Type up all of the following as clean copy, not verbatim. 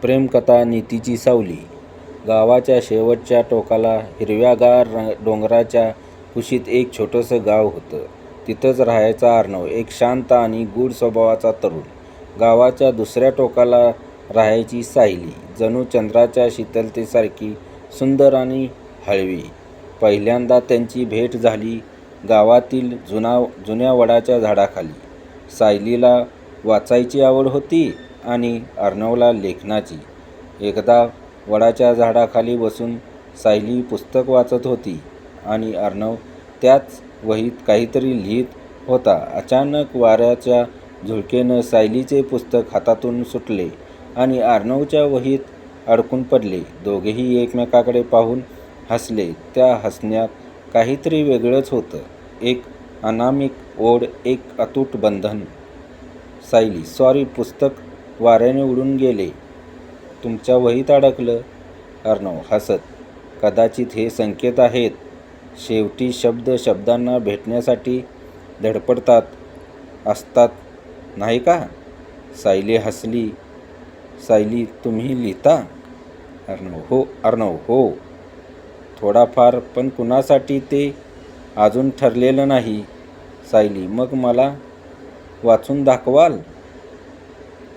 प्रेमकथा नीतीची सावली. गावाच्या शेवटच्या टोकाला हिरव्यागार डोंगराच्या कुशीत एक छोटंसं गाव होतं. तिथंच राहायचा अर्णव, एक शांत आणि गूढ स्वभावाचा तरुण. गावाच्या दुसऱ्या टोकाला राहायची सायली, जणू चंद्राच्या शीतलतेसारखी सुंदर आणि हळवी. पहिल्यांदा त्यांची भेट झाली गावातील जुन्या वडाच्या झाडाखाली. सायलीला वाचायची आवड होती आणि अर्णवला लेखनाची. एकदा वडाच्या झाडाखाली बसून सायली पुस्तक वाचत होती आणि अर्णव त्याच वहीत काहीतरी लिहित होता. अचानक वाऱ्याच्या झुळकेनं सायलीचे पुस्तक हातातून सुटले आणि अर्णवच्या वहीत अडकून पडले. दोघेही एकमेकाकडे पाहून हसले. त्या हसण्यात काहीतरी वेगळंच होतं, एक अनामिक ओढ, एक अतूट बंधन. सायली: सॉरी, पुस्तक वाऱ्याने उडून गेले, तुमच्या वहीत अडकलं. अर्णव हसत: कदाचित हे संकेत आहेत. शेवटी शब्द शब्दांना भेटण्यासाठी धडपडतात असतात, नाही का? सायली हसली. सायली: तुम्ही लिहिता? अर्णव: हो, थोडाफार, पण कुणासाठी ते अजून ठरलेलं नाही. सायली: मग मला वाचून दाखवाल?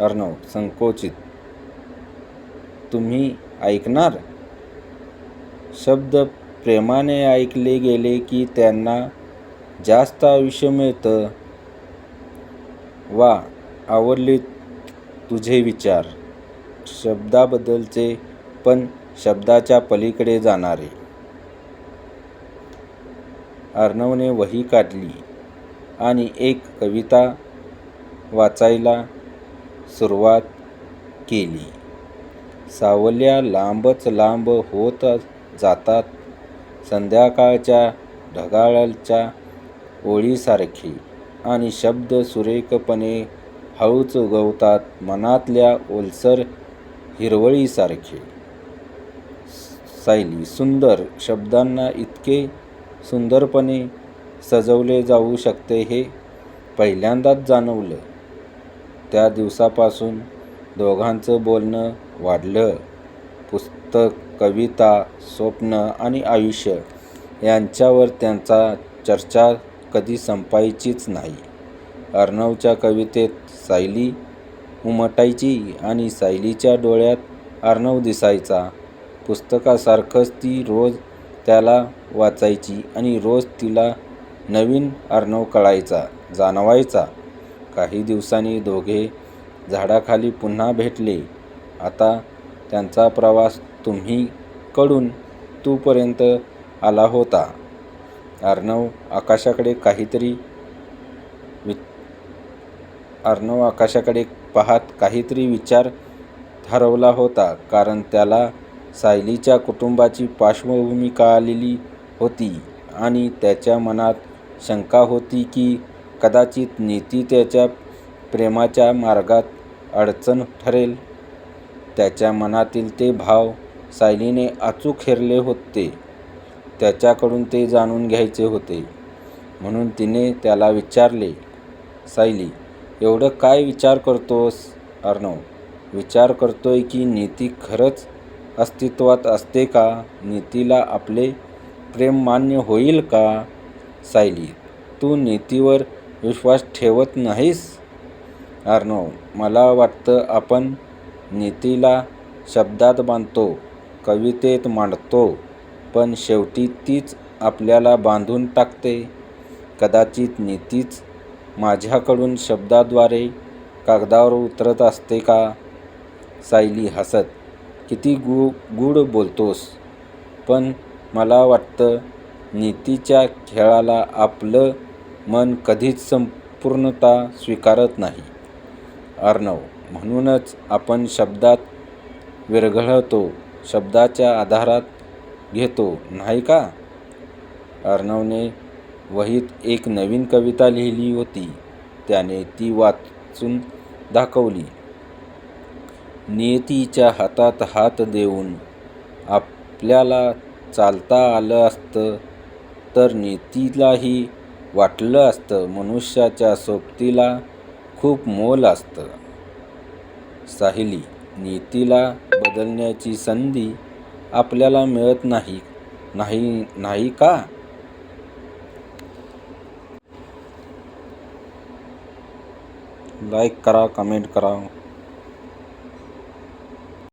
अर्णव संकोचित: तुम्ही ऐकणार? शब्द प्रेमाने ऐकले गेले की त्यांना जास्त आयुष्य मिळतं. वा, आवडले तुझे विचार. शब्दाबद्दलचे, पण शब्दाच्या पलीकडे जाणारे. अर्णवने वही काढली आणि एक कविता वाचायला सुरुवात केली. सावल्या लांबच लांब होत जातात, संध्याकाळच्या ढगाळच्या ओळीसारखे, आणि शब्द सुरेखपणे हळूच उगवतात, मनातल्या ओलसर हिरवळीसारखे. सायली: सुंदर. शब्दांना इतके सुंदरपणे सजवले जाऊ शकते हे पहिल्यांदाच जाणवलं. त्या दिवसापासून दोघांचं बोलणं वाढलं. पुस्तक, कविता, स्वप्न आणि आयुष्य यांच्यावर त्यांचा चर्चा कधी संपायचीच नाही. अर्णवच्या कवितेत सायली उमटायची आणि सायलीच्या डोळ्यात अर्णव दिसायचा. पुस्तकासारखंच ती रोज त्याला वाचायची आणि रोज तिला नवीन अर्णव कळायचा, जाणवायचा. काही दिवसांनी दोघे झाडाखाली पुन्हा भेटले. आता त्यांचा प्रवास तुम्ही कडून तू पर्यंत आला होता. अर्णव आकाशाकडे पाहत काहीतरी विचार हरवला होता, कारण त्याला सायलीच्या कुटुंबाची पार्श्वभूमी कळालेली होती आणि त्याच्या मनात शंका होती की कदाचित नीती त्याच्या प्रेमाच्या मार्गात अडचण ठरेल. त्याच्या मनातील ते भाव सायलीने अचूक हेरले होते. त्याच्याकडून ते जाणून घ्यायचे होते. म्हणून तिने त्याला विचारले, सायली, एवढं काय विचार करतोस? अर्णव: विचार करतोय की नीती खरंच अस्तित्वात असते का? नीतीला आपले प्रेम मान्य होईल का? सायली: तू नीतीवर विश्वास ठेवत नाहीस? अर्णव: मला वाटतं आपण नीतीला शब्दात बांधतो, कवितेत मांडतो, पण शेवटी तीच आपल्याला बांधून टाकते. कदाचित नीतीच माझ्याकडून शब्दाद्वारे कागदावर उतरत असते का? सायली हसत: किती गूढ बोलतोस. पण मला वाटतं नीतीच्या खेळाला आपलं मन कधीच संपूर्णतः स्वीकारत नाही. अर्णव: म्हणूनच आपण शब्दात विरघळतो, शब्दाच्या आधारात घेतो, नाही का? अर्णवने वहीत एक नवीन कविता लिहिली होती. त्याने ती वाचून दाखवली. नियतीच्या हातात हात देऊन आपल्याला चालता आलं असतं तर नियतीलाही वाटलं असतं मनुष्याच्या सोबतीला खूप मोल असतं. सायली: नीतीला बदलण्याची संधी आपल्याला मिळत नाही का? लाईक करा, कमेंट करा.